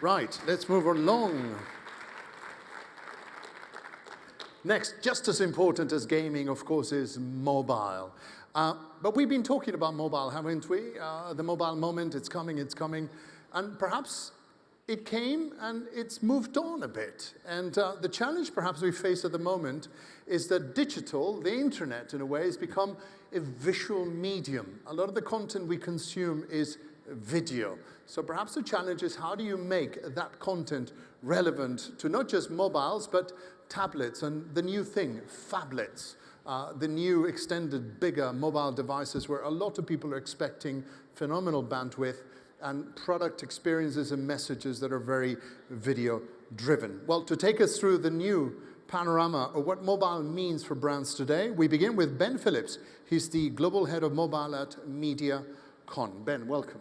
Right, let's move along. Next, just as important as gaming, of course, is mobile. But we've been talking about mobile, haven't we? The mobile moment, it's coming. And perhaps it came and it's moved on a bit. And the challenge perhaps we face at the moment is that digital, the internet in a way, has become a visual medium. A lot of the content we consume is video. So perhaps the challenge is how do you make that content relevant to not just mobiles, but tablets and the new thing, phablets, the new extended, bigger mobile devices where a lot of people are expecting phenomenal bandwidth and product experiences and messages that are very video-driven. Well, to take us through the new panorama of what mobile means for brands today, we begin with Ben Phillips. He's the Global Head of Mobile at MediaCom. Ben, welcome.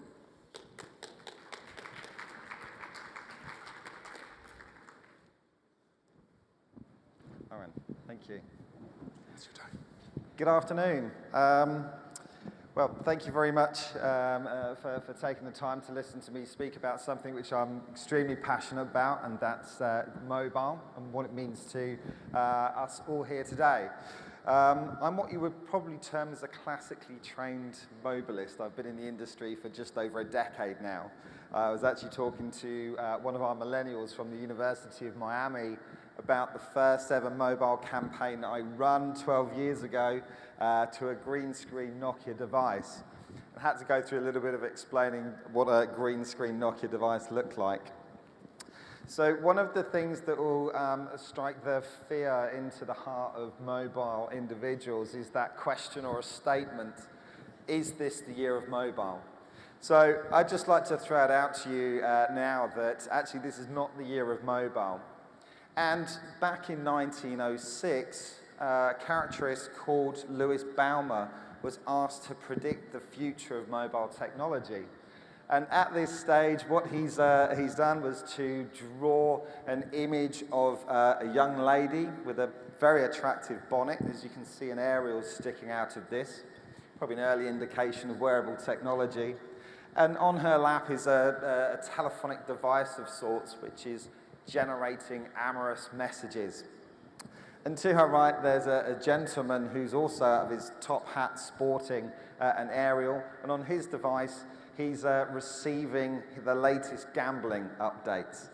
Aaron, thank you. It's your time. Good afternoon. Well, thank you very much for taking the time to listen to me speak about something which I'm extremely passionate about, and that's mobile and what it means to us all here today. I'm what you would probably term as a classically trained mobilist. I've been in the industry for just over a decade now. I was actually talking to one of our millennials from the University of Miami about the first ever mobile campaign that I run 12 years ago to a green screen Nokia device. I had to go through a little bit of explaining what a green screen Nokia device looked like. So one of the things that will strike the fear into the heart of mobile individuals is that question or a statement, is this the year of mobile? So I'd just like to throw it out to you now that actually this is not the year of mobile. And back in 1906, a caricaturist called Louis Baumer was asked to predict the future of mobile technology. And at this stage, what he's done was to draw an image of a young lady with a very attractive bonnet. As you can see, an aerial sticking out of this, probably an early indication of wearable technology. And on her lap is a telephonic device of sorts, which is generating amorous messages. And to her right, there's a gentleman who's also out of his top hat sporting an aerial, and on his device, he's receiving the latest gambling updates.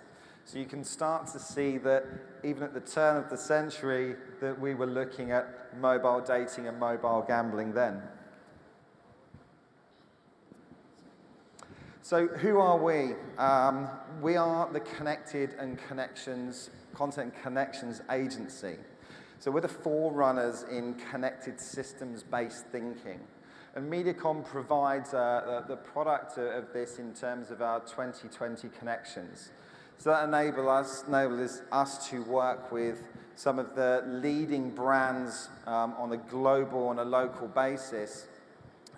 So you can start to see that even at the turn of the century, that we were looking at mobile dating and mobile gambling then. So who are we? We are the Connected and Connections, Content Connections Agency. So we're the forerunners in connected systems-based thinking. And MediaCom provides the product of this in terms of our 2020 connections. So that enables us to work with some of the leading brands on a global and a local basis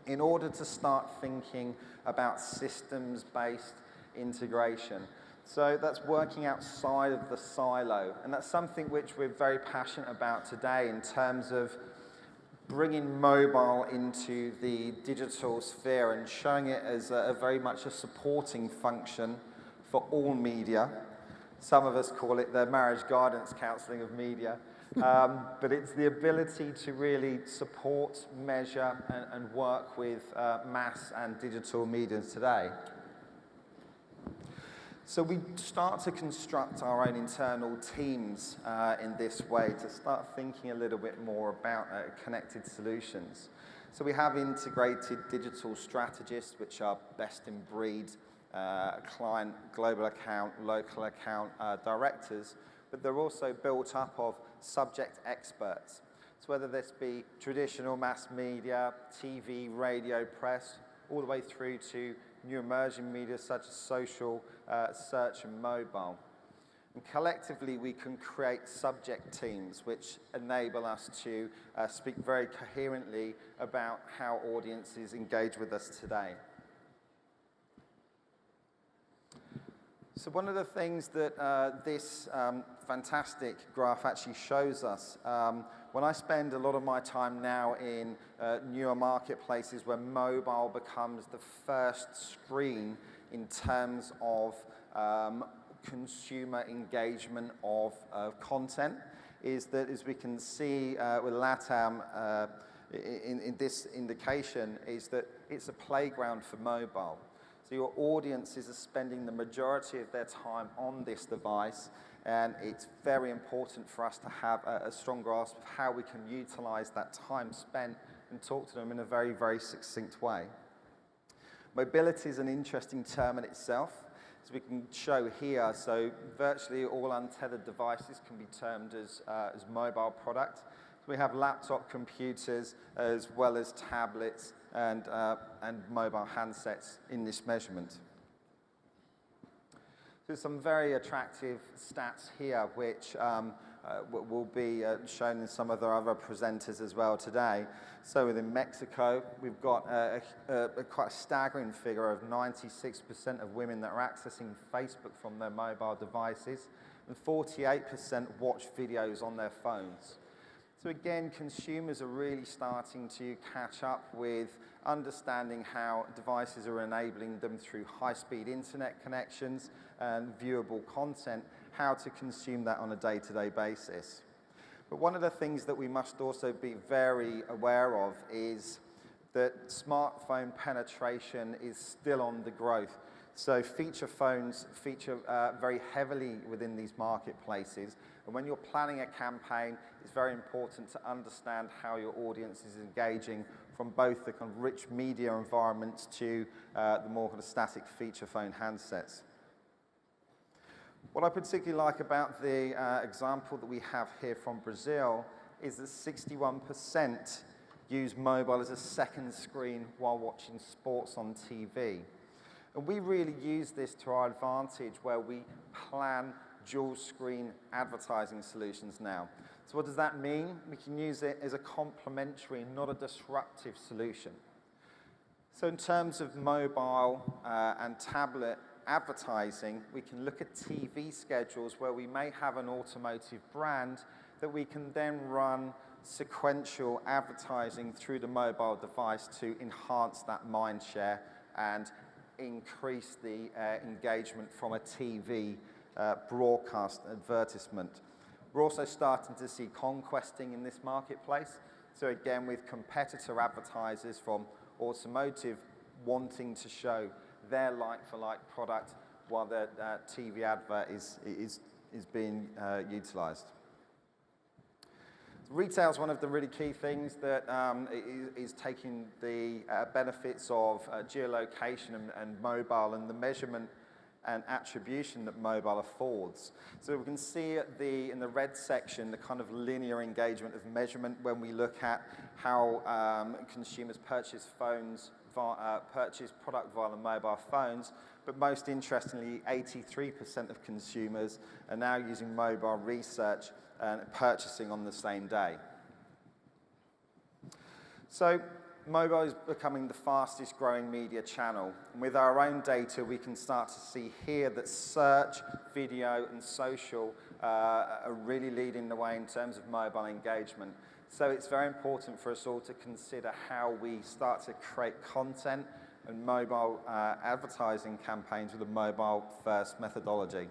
in order to start thinking about systems-based integration. So that's working outside of the silo, and that's something which we're very passionate about today in terms of bringing mobile into the digital sphere and showing it as a very much a supporting function for all media. Some of us call it the marriage guidance counselling of media. But it's the ability to really support, measure, and work with mass and digital media today. So we start to construct our own internal teams in this way to start thinking a little bit more about connected solutions. So we have integrated digital strategists, which are best in breed client, global account, local account directors, but they're also built up of subject experts. So whether this be traditional mass media, TV, radio, press, all the way through to new emerging media such as social, search and mobile. And collectively we can create subject teams which enable us to speak very coherently about how audiences engage with us today. So one of the things that this fantastic graph actually shows us, when I spend a lot of my time now in newer marketplaces where mobile becomes the first screen in terms of consumer engagement of content is that, as we can see with LATAM in this indication, is that it's a playground for mobile. So your audiences are spending the majority of their time on this device, and it's very important for us to have a strong grasp of how we can utilize that time spent and talk to them in a very, very succinct way. Mobility is an interesting term in itself, as we can show here. So virtually all untethered devices can be termed as mobile product. So we have laptop computers as well as tablets and mobile handsets in this measurement. There's some very attractive stats here, which will be shown in some of the other presenters as well today. So within Mexico, we've got quite a staggering figure of 96% of women that are accessing Facebook from their mobile devices, and 48% watch videos on their phones. So again, consumers are really starting to catch up with understanding how devices are enabling them through high-speed internet connections and viewable content, how to consume that on a day-to-day basis. But one of the things that we must also be very aware of is that smartphone penetration is still on the growth. So feature phones feature very heavily within these marketplaces. And when you're planning a campaign, it's very important to understand how your audience is engaging from both the kind of rich media environments to the more kind of static feature phone handsets. What I particularly like about the example that we have here from Brazil is that 61% use mobile as a second screen while watching sports on TV. And we really use this to our advantage where we plan dual screen advertising solutions now. So what does that mean? We can use it as a complementary, not a disruptive solution. So in terms of mobile and tablet advertising, we can look at TV schedules where we may have an automotive brand that we can then run sequential advertising through the mobile device to enhance that mind share and increase the engagement from a TV broadcast advertisement. We're also starting to see conquesting in this marketplace. So again, with competitor advertisers from automotive wanting to show their like-for-like product while their TV advert is being utilized. Retail is one of the really key things that is taking the benefits of geolocation and mobile and the measurement and attribution that mobile affords. So we can see in the red section the kind of linear engagement of measurement when we look at how consumers purchase product via mobile phones, but most interestingly, 83% of consumers are now using mobile research and purchasing on the same day. So mobile is becoming the fastest growing media channel. And with our own data, we can start to see here that search, video, and social are really leading the way in terms of mobile engagement. So it's very important for us all to consider how we start to create content and mobile advertising campaigns with a mobile-first methodology.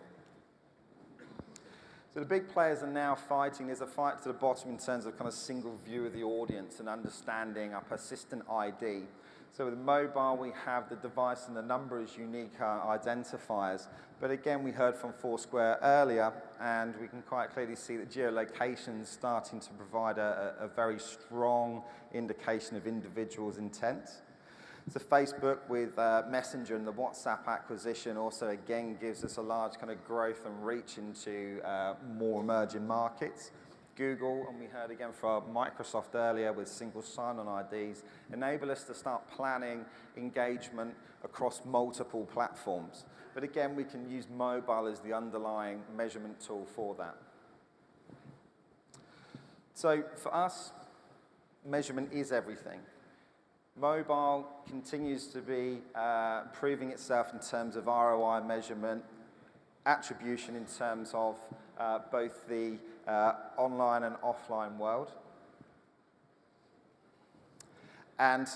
So the big players are now fighting. There's a fight to the bottom in terms of kind of single view of the audience and understanding our persistent ID. So with mobile, we have the device and the number as unique identifiers. But again, we heard from Foursquare earlier, and we can quite clearly see that geolocation is starting to provide a very strong indication of individuals' intent. So Facebook with Messenger and the WhatsApp acquisition also again gives us a large kind of growth and reach into more emerging markets. Google, and we heard again from Microsoft earlier with single sign-on IDs, enable us to start planning engagement across multiple platforms. But again, we can use mobile as the underlying measurement tool for that. So for us, measurement is everything. Mobile continues to be proving itself in terms of ROI measurement, attribution in terms of both the online and offline world. And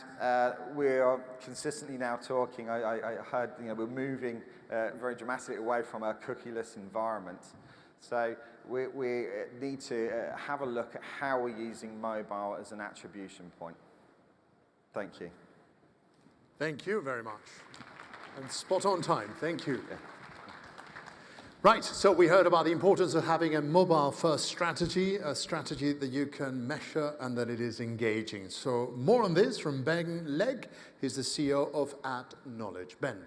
we are consistently now talking, I heard, we're moving very dramatically away from a cookieless environment. So we need to have a look at how we're using mobile as an attribution point. Thank you. Thank you very much. And spot on time, thank you. Yeah. Right, so we heard about the importance of having a mobile-first strategy, a strategy that you can measure and that it is engaging. So more on this from Ben Legg. He's the CEO of Adknowledge. Ben.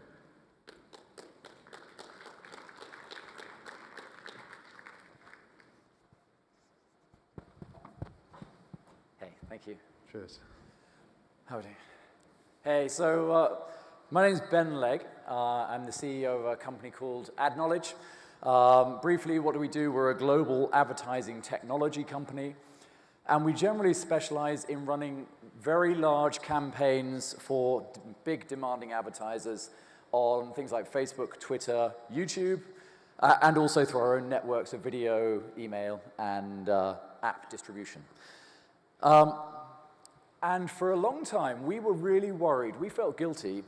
Hey, thank you. Cheers. Howdy. Hey, so my name's Ben Legg. I'm the CEO of a company called Adknowledge. Briefly, what do we do? We're a global advertising technology company, and we generally specialize in running very large campaigns for big demanding advertisers on things like Facebook, Twitter, YouTube, and also through our own networks of video, email, and app distribution. And for a long time, we were really worried. We felt guilty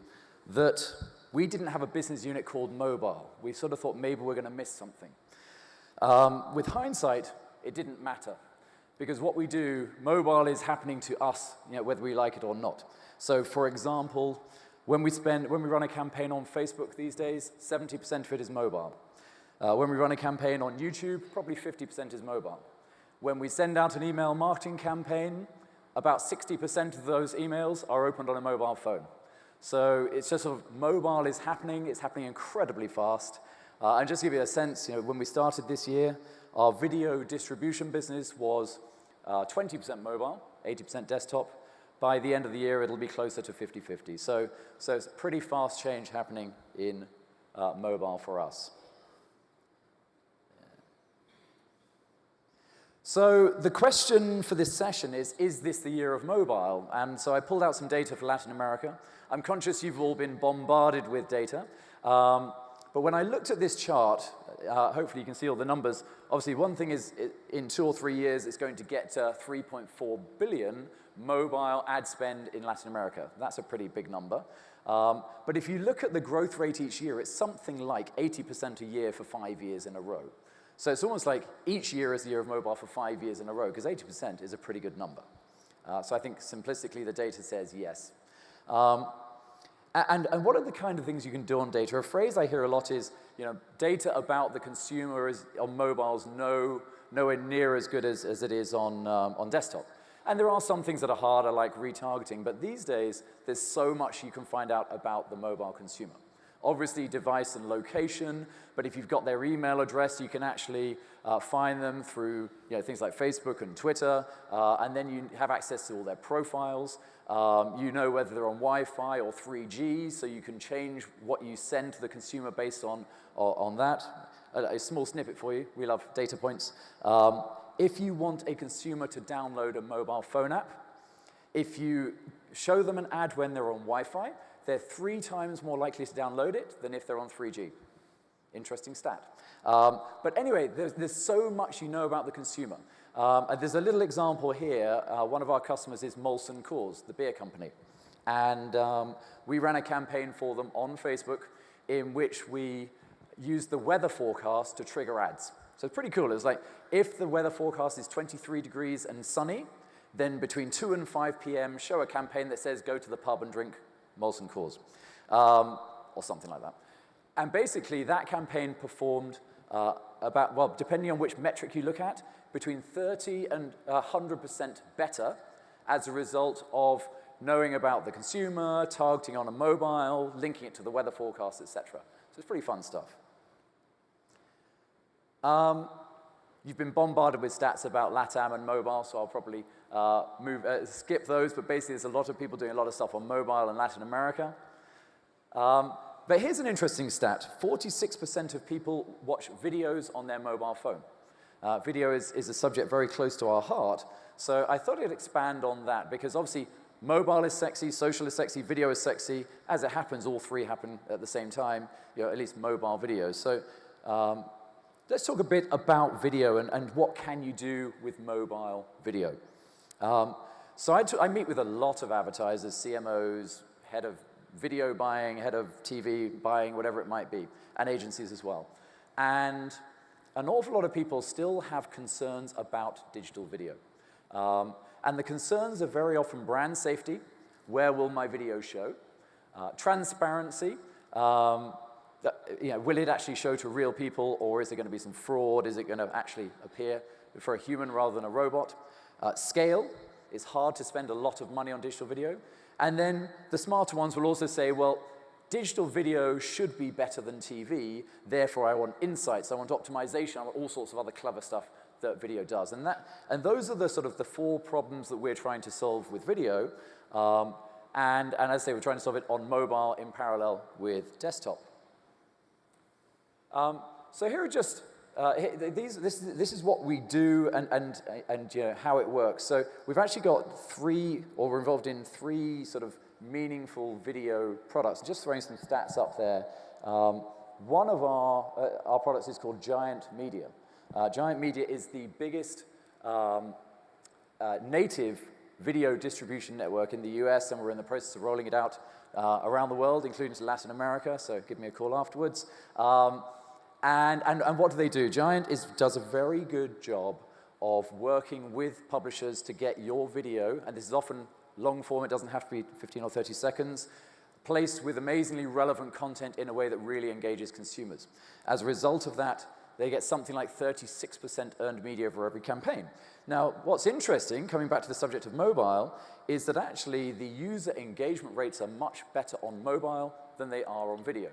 that we didn't have a business unit called mobile. We sort of thought maybe we're going to miss something. With hindsight, it didn't matter, because what we do, mobile is happening to us, whether we like it or not. So, for example, when we run a campaign on Facebook these days, 70% of it is mobile. When we run a campaign on YouTube, probably 50% is mobile. When we send out an email marketing campaign, about 60% of those emails are opened on a mobile phone. So it's just sort of mobile is happening. It's happening incredibly fast. And just to give you a sense, when we started this year, our video distribution business was 20% mobile, 80% desktop. By the end of the year, it'll be closer to 50-50. So it's pretty fast change happening in mobile for us. So the question for this session is this the year of mobile? And so I pulled out some data for Latin America. I'm conscious you've all been bombarded with data. But when I looked at this chart, hopefully you can see all the numbers. Obviously, one thing is in 2 or 3 years, it's going to get to 3.4 billion mobile ad spend in Latin America. That's a pretty big number. But if you look at the growth rate each year, it's something like 80% a year for 5 years in a row. So it's almost like each year is the year of mobile for 5 years in a row, because 80% is a pretty good number. So I think simplistically the data says yes. And what are the kind of things you can do on data? A phrase I hear a lot is, data about the consumer on mobiles nowhere near as good as it is on desktop. And there are some things that are harder, like retargeting, but these days there's so much you can find out about the mobile consumer. Obviously, device and location, but if you've got their email address, you can actually find them through things like Facebook and Twitter, and then you have access to all their profiles. You know whether they're on Wi-Fi or 3G, so you can change what you send to the consumer based on that. A small snippet for you. We love data points. If you want a consumer to download a mobile phone app, if you show them an ad when they're on Wi-Fi, they're 3 times more likely to download it than if they're on 3G. Interesting stat. But anyway, there's so much you know about the consumer. There's a little example here. One of our customers is Molson Coors, the beer company. And we ran a campaign for them on Facebook in which we used the weather forecast to trigger ads. So it's pretty cool. It's like, if the weather forecast is 23 degrees and sunny, then between 2 and 5 p.m., show a campaign that says, go to the pub and drink Molson Coors, or something like that. And basically, that campaign performed depending on which metric you look at, between 30 and 100% better as a result of knowing about the consumer, targeting on a mobile, linking it to the weather forecast, etc. So it's pretty fun stuff. You've been bombarded with stats about LATAM and mobile, so I'll probably skip those, but basically there's a lot of people doing a lot of stuff on mobile in Latin America. But here's an interesting stat. 46% of people watch videos on their mobile phone. Video is a subject very close to our heart, so I thought I'd expand on that, because obviously mobile is sexy, social is sexy, video is sexy. As it happens, all 3 happen at the same time, at least mobile videos. So let's talk a bit about video and what can you do with mobile video. So I meet with a lot of advertisers, CMOs, head of video buying, head of TV buying, whatever it might be, and agencies as well. And an awful lot of people still have concerns about digital video. And the concerns are very often brand safety. Where will my video show? Transparency. Will it actually show to real people, or is there going to be some fraud? Is it going to actually appear for a human rather than a robot? Scale. It's hard to spend a lot of money on digital video. And then the smarter ones will also say, well, digital video should be better than TV, therefore I want insights, I want optimization, I want all sorts of other clever stuff that video does. And those are the sort of the 4 problems that we're trying to solve with video. And as I say, we're trying to solve it on mobile in parallel with desktop. So here are just, this is what we do and how it works. So we've actually got we're involved in 3 sort of meaningful video products. Just throwing some stats up there. One of our products is called Giant Media. Giant Media is the biggest native video distribution network in the US, and we're in the process of rolling it out around the world, including to Latin America, so give me a call afterwards. And what do? Giant does a very good job of working with publishers to get your video, and this is often long form, it doesn't have to be 15 or 30 seconds, placed with amazingly relevant content in a way that really engages consumers. As a result of that, they get something like 36% earned media for every campaign. Now, what's interesting, coming back to the subject of mobile, is that actually the user engagement rates are much better on mobile than they are on video.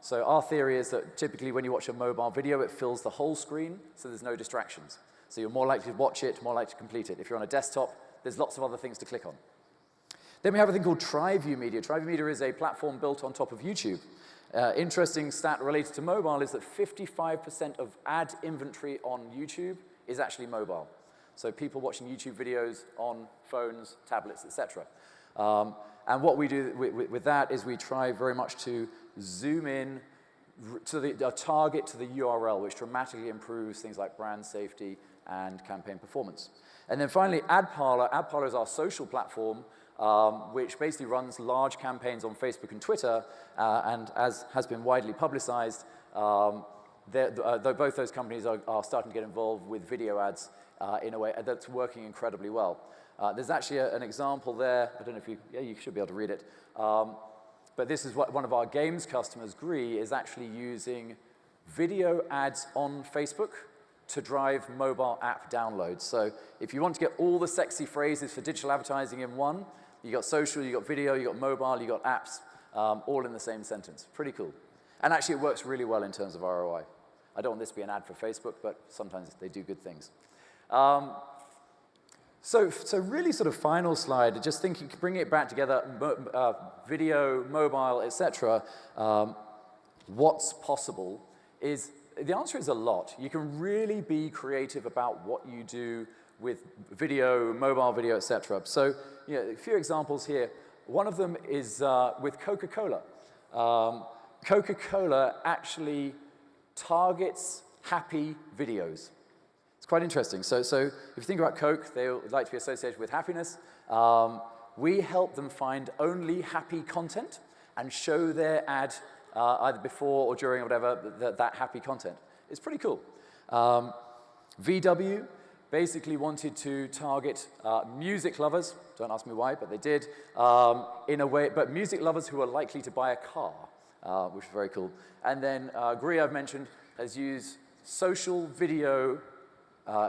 So our theory is that typically when you watch a mobile video, it fills the whole screen, so there's no distractions. So you're more likely to watch it, more likely to complete it. If you're on a desktop, there's lots of other things to click on. Then we have a thing called TriView Media. TriView Media is a platform built on top of YouTube. Interesting stat related to mobile is that 55% of ad inventory on YouTube is actually mobile. So people watching YouTube videos on phones, tablets, etc. And what we do with that is we try very much to zoom in to the target to the URL, which dramatically improves things like brand safety and campaign performance. And then finally, AdParlor. AdParlor is our social platform, which basically runs large campaigns on Facebook and Twitter, and as has been widely publicized, both those companies are starting to get involved with video ads in a way that's working incredibly well. There's actually an example there. I don't know if you should be able to read it. But this is what one of our games customers, Gree, is actually using video ads on Facebook to drive mobile app downloads. So if you want to get all the sexy phrases for digital advertising in one, you got social, you got video, you got mobile, you got apps, all in the same sentence. Pretty cool. And actually it works really well in terms of ROI. I don't want this to be an ad for Facebook, but sometimes they do good things. So really sort of final slide, just thinking, bringing it back together, video, mobile, etc. What's possible is, the answer is a lot. You can really be creative about what you do with video, mobile video, etc. So a few examples here. One of them is with Coca-Cola. Coca-Cola actually targets happy videos. It's quite interesting. So if you think about Coke, they like to be associated with happiness. We help them find only happy content and show their ad either before or during or whatever that happy content. It's pretty cool. VW basically wanted to target music lovers. Don't ask me why, but they did. In a way, but music lovers who are likely to buy a car, which is very cool. And then Gree, I've mentioned, has used social video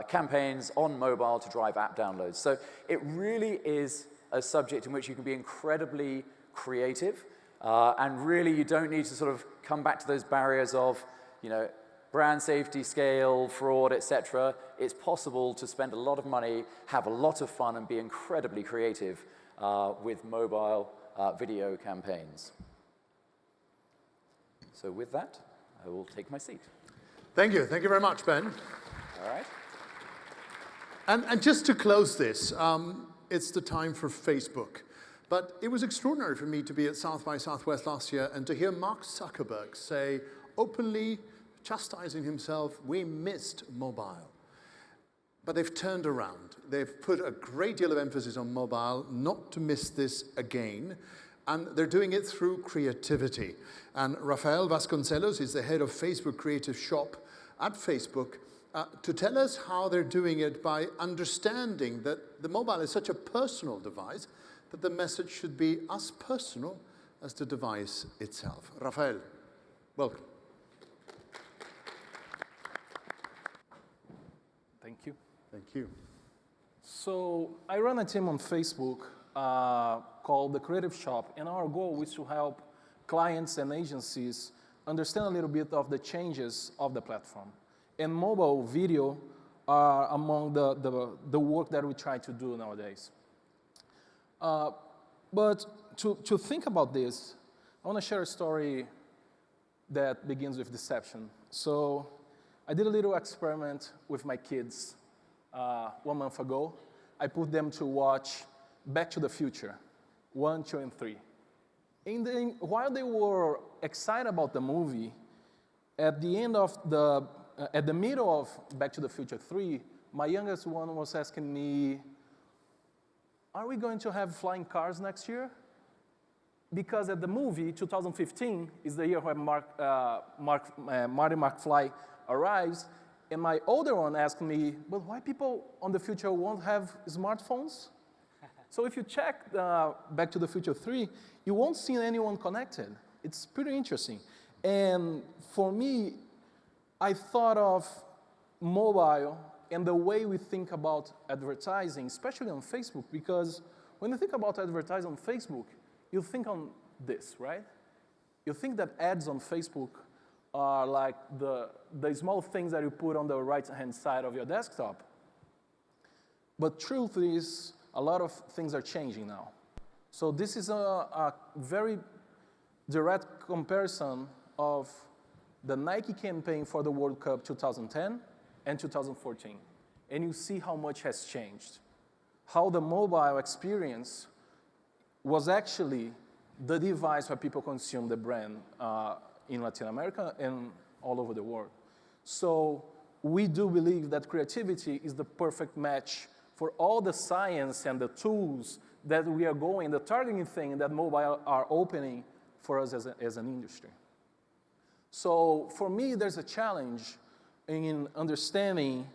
campaigns on mobile to drive app downloads. So it really is a subject in which you can be incredibly creative, and really you don't need to sort of come back to those barriers of, brand safety, scale, fraud, etc. It's possible to spend a lot of money, have a lot of fun, and be incredibly creative with mobile video campaigns. So with that, I will take my seat. Thank you. Thank you very much, Ben. All right. And just to close this, it's the time for Facebook. But it was extraordinary for me to be at South by Southwest last year and to hear Mark Zuckerberg say, openly chastising himself, we missed mobile. But they've turned around. They've put a great deal of emphasis on mobile, not to miss this again. And they're doing it through creativity. And Rafael Vasconcelos is the head of Facebook Creative Shop at Facebook to tell us how they're doing it by understanding that the mobile is such a personal device that the message should be as personal as the device itself. Rafael, welcome. Thank you. Thank you. So I run a team on Facebook called The Creative Shop, and our goal is to help clients and agencies understand a little bit of the changes of the platform. And mobile video are among the work that we try to do nowadays. But to think about this, I want to share a story that begins with deception. So I did a little experiment with my kids 1 month ago. I put them to watch Back to the Future, 1, 2, and 3. And then, while they were excited about the movie, at the middle of Back to the Future 3, my youngest one was asking me, are we going to have flying cars next year? Because at the movie, 2015, is the year when Marty McFly arrives, and my older one asked me, but why people on the future won't have smartphones? So if you check Back to the Future 3, you won't see anyone connected. It's pretty interesting. And for me, I thought of mobile and the way we think about advertising, especially on Facebook, because when you think about advertising on Facebook, you think on this, right? You think that ads on Facebook are like the small things that you put on the right-hand side of your desktop. But truth is, a lot of things are changing now. So this is a very direct comparison of the Nike campaign for the World Cup 2010 and 2014. And you see how much has changed. How the mobile experience was actually the device where people consume the brand in Latin America and all over the world. So we do believe that creativity is the perfect match for all the science and the tools that we are going, the targeting thing that mobile are opening for us as an industry. So for me, there's a challenge in understanding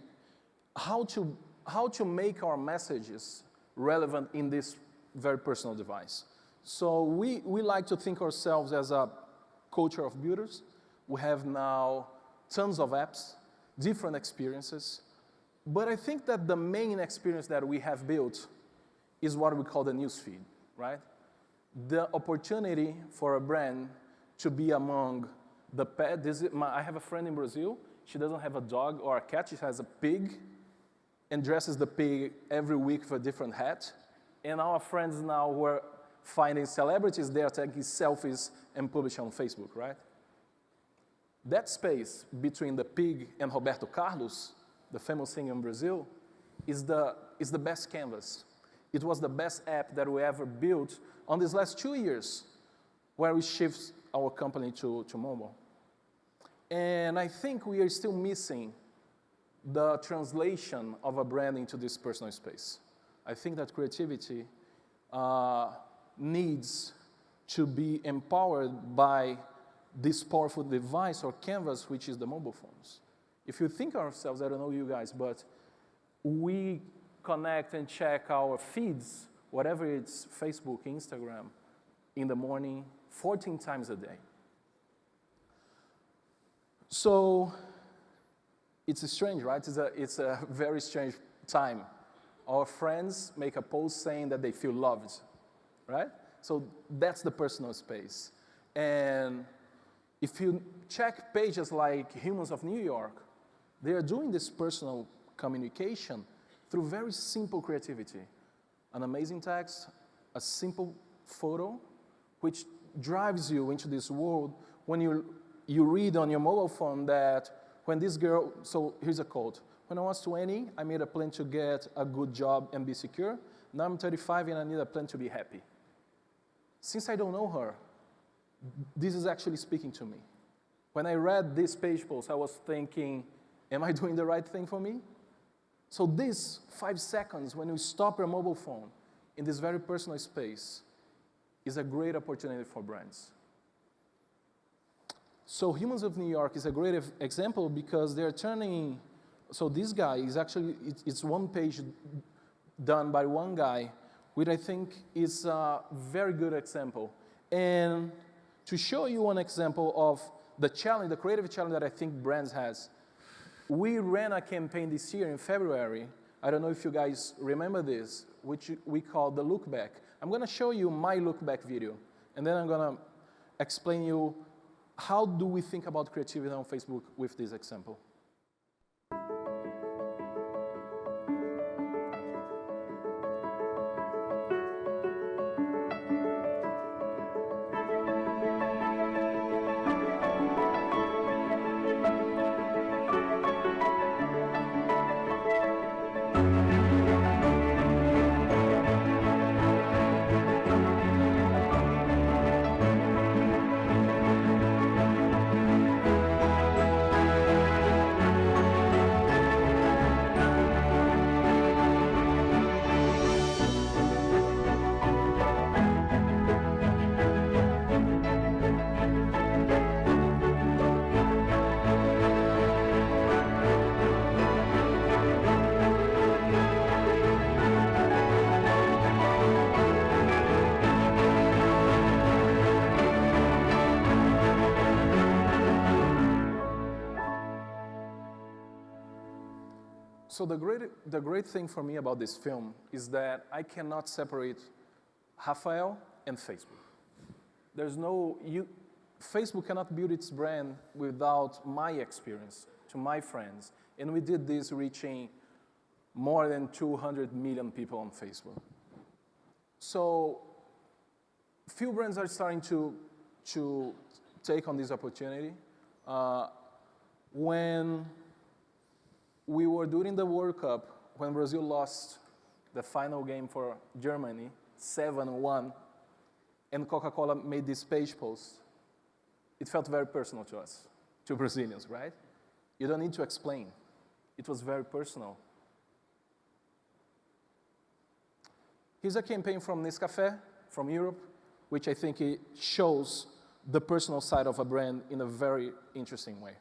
how to make our messages relevant in this very personal device. So we like to think ourselves as a culture of builders. We have now tons of apps, different experiences. But I think that the main experience that we have built is what we call the newsfeed, right? The opportunity for a brand to be among the pet. I have a friend in Brazil. She doesn't have a dog or a cat. She has a pig and dresses the pig every week with a different hat. And our friends now were finding celebrities there taking selfies and publishing on Facebook, right? That space between the pig and Roberto Carlos, the famous singer in Brazil, is the best canvas. It was the best app that we ever built on these last 2 years, where we shift our company to mobile. And I think we are still missing the translation of a brand into this personal space. I think that creativity needs to be empowered by this powerful device or canvas, which is the mobile phones. If you think of ourselves, I don't know you guys, but we connect and check our feeds, whatever it's Facebook, Instagram, in the morning, 14 times a day. So it's strange, right? It's a very strange time. Our friends make a post saying that they feel loved, right? So that's the personal space. And if you check pages like Humans of New York, they are doing this personal communication through very simple creativity. An amazing text, a simple photo, which drives you into this world when you read on your mobile phone that when this girl, so here's a quote, when I was 20, I made a plan to get a good job and be secure. Now I'm 35 and I need a plan to be happy. Since I don't know her, this is actually speaking to me. When I read this page post, I was thinking, am I doing the right thing for me? So this 5 seconds when you stop your mobile phone in this very personal space is a great opportunity for brands. So Humans of New York is a great example because they're turning, so this guy is actually, it's one page done by one guy, which I think is a very good example. And to show you one example of the challenge, the creative challenge that I think brands has, we ran a campaign this year in February. I don't know if you guys remember this, which we call the Look Back. I'm gonna show you my Look Back video, and then I'm gonna explain you how do we think about creativity on Facebook with this example. So the great thing for me about this film is that I cannot separate Rafael and Facebook. There's no, Facebook cannot build its brand without my experience, to my friends. And we did this reaching more than 200 million people on Facebook. So few brands are starting to take on this opportunity. When we were doing the World Cup, when Brazil lost the final game for Germany, 7-1, and Coca-Cola made this page post, it felt very personal to us, to Brazilians, right? You don't need to explain. It was very personal. Here's a campaign from Nescafé, from Europe, which I think it shows the personal side of a brand in a very interesting way.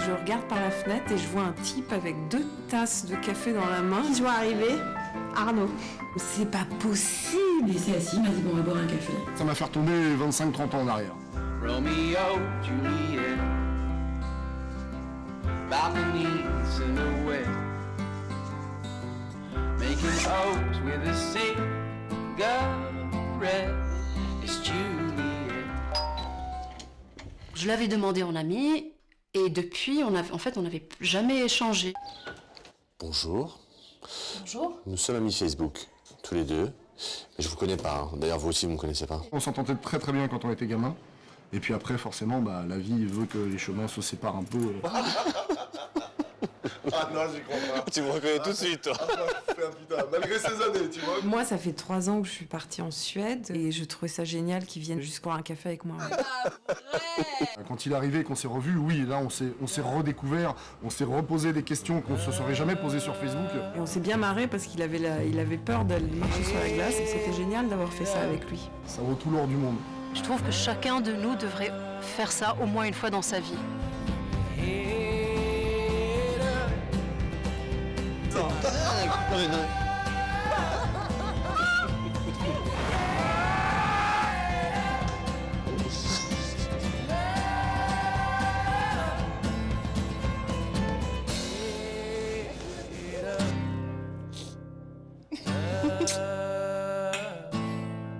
Je regarde par la fenêtre et je vois un type avec 2 tasses de café dans la main. Je vois arriver Arnaud. C'est pas possible. Il s'est assis, il m'a dit bon, on va boire un café. Ça m'a fait retomber 25-30 ans en arrière. Romeo, Juliet, balconies in the way, making O's with a cigarette. It's Juliet. Je l'avais demandé en ami et depuis, on n'avait jamais échangé. Bonjour. Bonjour. Nous sommes amis Facebook, tous les deux. Mais je vous connais pas, hein. D'ailleurs vous aussi vous me connaissez pas. On s'entendait très très bien quand on était gamin. Et puis après, forcément, la vie veut que les chemins se séparent un peu. Ah non, j'y crois pas. Tu me reconnais tout de suite, toi. Putain, malgré ces années, tu vois. Moi, ça fait 3 ans que je suis partie en Suède et je trouvais ça génial qu'ils viennent juste boire un café avec moi. Quand il est arrivé et qu'on s'est revus, oui, là, on s'est redécouvert, on s'est reposé des questions qu'on ne se serait jamais posées sur Facebook. Et on s'est bien marré parce qu'il avait peur d'aller marcher sur la glace et c'était génial d'avoir fait ça avec lui. Ça vaut tout l'or du monde. Je trouve que chacun de nous devrait faire ça au moins une fois dans sa vie.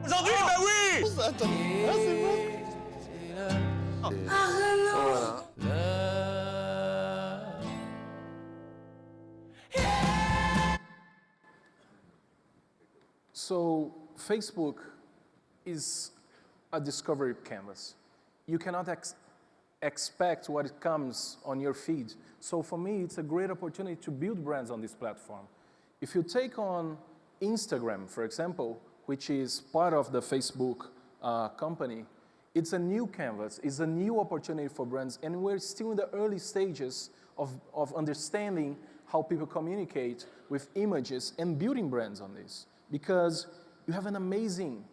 Aujourd'hui, bah oui. Attends, ah, c'est bon. Voilà. So Facebook is a discovery canvas. You cannot expect what comes on your feed. So for me, it's a great opportunity to build brands on this platform. If you take on Instagram, for example, which is part of the Facebook company, It's a new canvas, it's a new opportunity for brands, and we're still in the early stages of understanding how people communicate with images and building brands on this. Because you have an amazing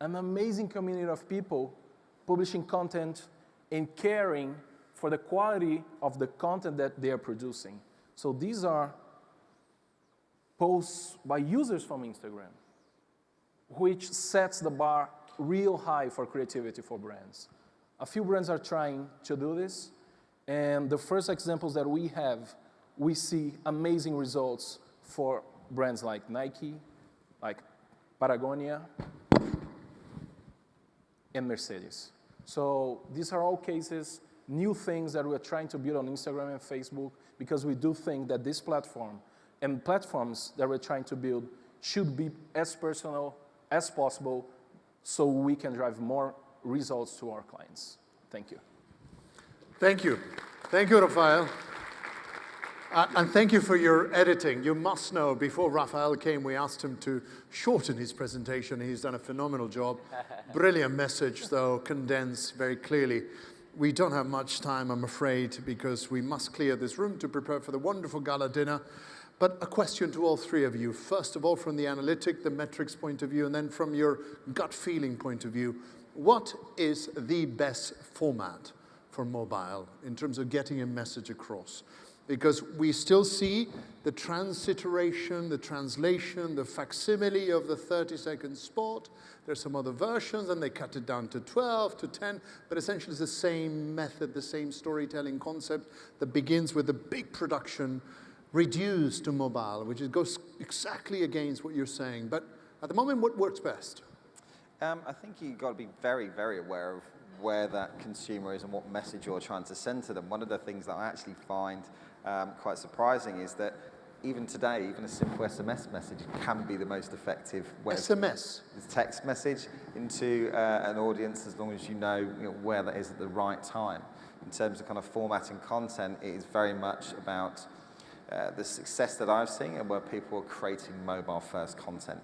community of people publishing content and caring for the quality of the content that they are producing. So these are posts by users from Instagram, which sets the bar real high for creativity for brands. A few brands are trying to do this, and the first examples that we have, we see amazing results for brands like Nike, like Patagonia, and Mercedes. So these are all cases, new things that we're trying to build on Instagram and Facebook, because we do think that this platform and platforms that we're trying to build should be as personal as possible so we can drive more results to our clients. Thank you. Thank you. Thank you, Rafael. And thank you for your editing. You must know, before Rafael came, we asked him to shorten his presentation. He's done a phenomenal job. Brilliant message, though, condensed very clearly. We don't have much time, I'm afraid, because we must clear this room to prepare for the wonderful gala dinner. But a question to all three of you. First of all, from the analytic, the metrics point of view, and then from your gut feeling point of view, what is the best format for mobile in terms of getting a message across? Because we still see the transliteration, the translation, the facsimile of the 30-second spot. There's some other versions, and they cut it down to 12, to 10, but essentially it's the same method, the same storytelling concept that begins with the big production reduced to mobile, which goes exactly against what you're saying. But at the moment, what works best? I think you've got to be very, very aware of where that consumer is and what message you're trying to send to them. One of the things that I actually find quite surprising is that even today, even a simple SMS message can be the most effective way. SMS? Text message into an audience, as long as you know where that is at the right time. In terms of kind of formatting content, it is very much about the success that I've seen and where people are creating mobile-first content.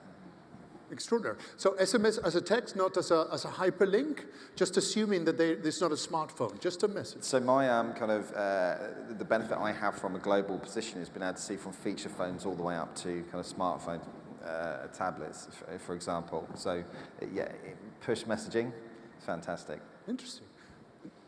Extraordinary. So SMS as a text, not as a hyperlink, just assuming that it's not a smartphone, just a message. So my the benefit I have from a global position has been able to see from feature phones all the way up to kind of smartphone tablets, for example. So yeah, push messaging, fantastic. Interesting.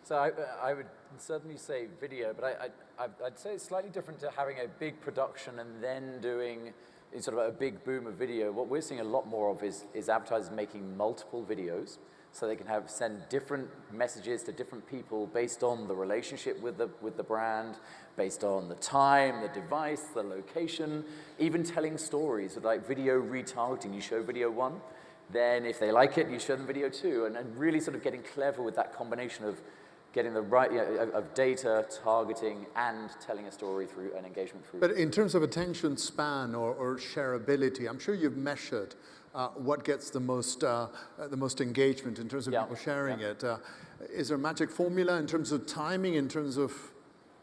So I would certainly say video, but I'd say it's slightly different to having a big production and then doing sort of a big boom of video. What we're seeing a lot more of is advertisers making multiple videos so they can send different messages to different people based on the relationship with the brand, based on the time, the device, the location, even telling stories with like video retargeting. You show video 1, then if they like it, you show them video 2, and really sort of getting clever with that combination of getting the right, of data, targeting, and telling a story through an engagement through. But in terms of attention span or shareability, I'm sure you've measured what gets the most engagement in terms of people sharing it. Is there a magic formula in terms of timing, in terms of?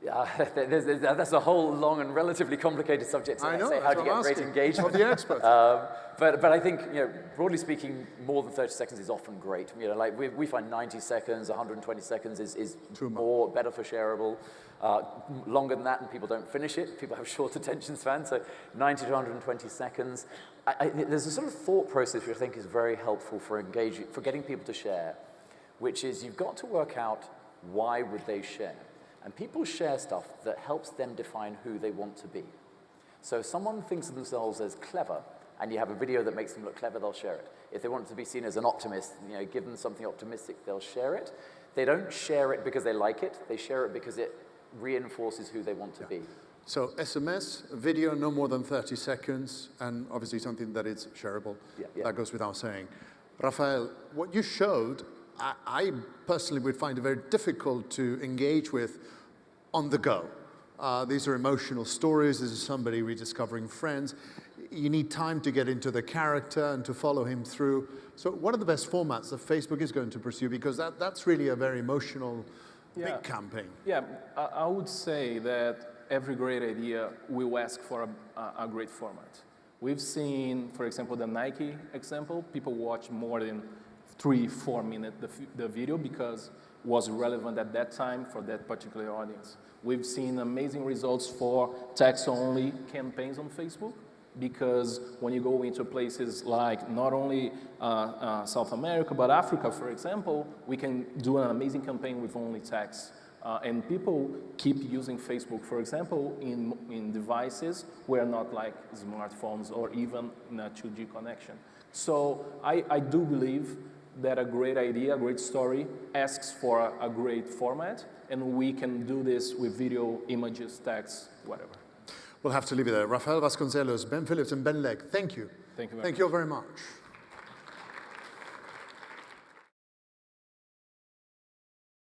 Yeah, that's a whole long and relatively complicated subject. I know, say how to get great engagement. Of the experts. But I think, broadly speaking, more than 30 seconds is often great. Like we find 90 seconds, 120 seconds is better for shareable. Longer than that, and people don't finish it. People have short attention spans, so 90 to 120 seconds. There's a sort of thought process which I think is very helpful for getting people to share, which is you've got to work out why would they share. And people share stuff that helps them define who they want to be. So if someone thinks of themselves as clever, and you have a video that makes them look clever, they'll share it. If they want to be seen as an optimist, give them something optimistic, they'll share it. They don't share it because they like it. They share it because it reinforces who they want to be. So SMS, video no more than 30 seconds, and obviously something that is shareable. That goes without saying. Rafael, what you showed, I personally would find it very difficult to engage with on the go. These are emotional stories. This is somebody rediscovering friends. You need time to get into the character and to follow him through. So what are the best formats that Facebook is going to pursue? Because that's really a very emotional, big campaign. Yeah, I would say that every great idea will ask for a great format. We've seen, for example, the Nike example. People watch more than 3-4 minute the video because it was relevant at that time for that particular audience. We've seen amazing results for text-only campaigns on Facebook because when you go into places like not only South America, but Africa, for example, we can do an amazing campaign with only text. And people keep using Facebook, for example, in devices where not like smartphones or even in a 2G connection. So I do believe that a great idea, a great story, asks for a great format, and we can do this with video, images, text, whatever. We'll have to leave it there. Rafael Vasconcelos, Ben Phillips, and Ben Legg, thank you. Thank you very much. Thank you very much.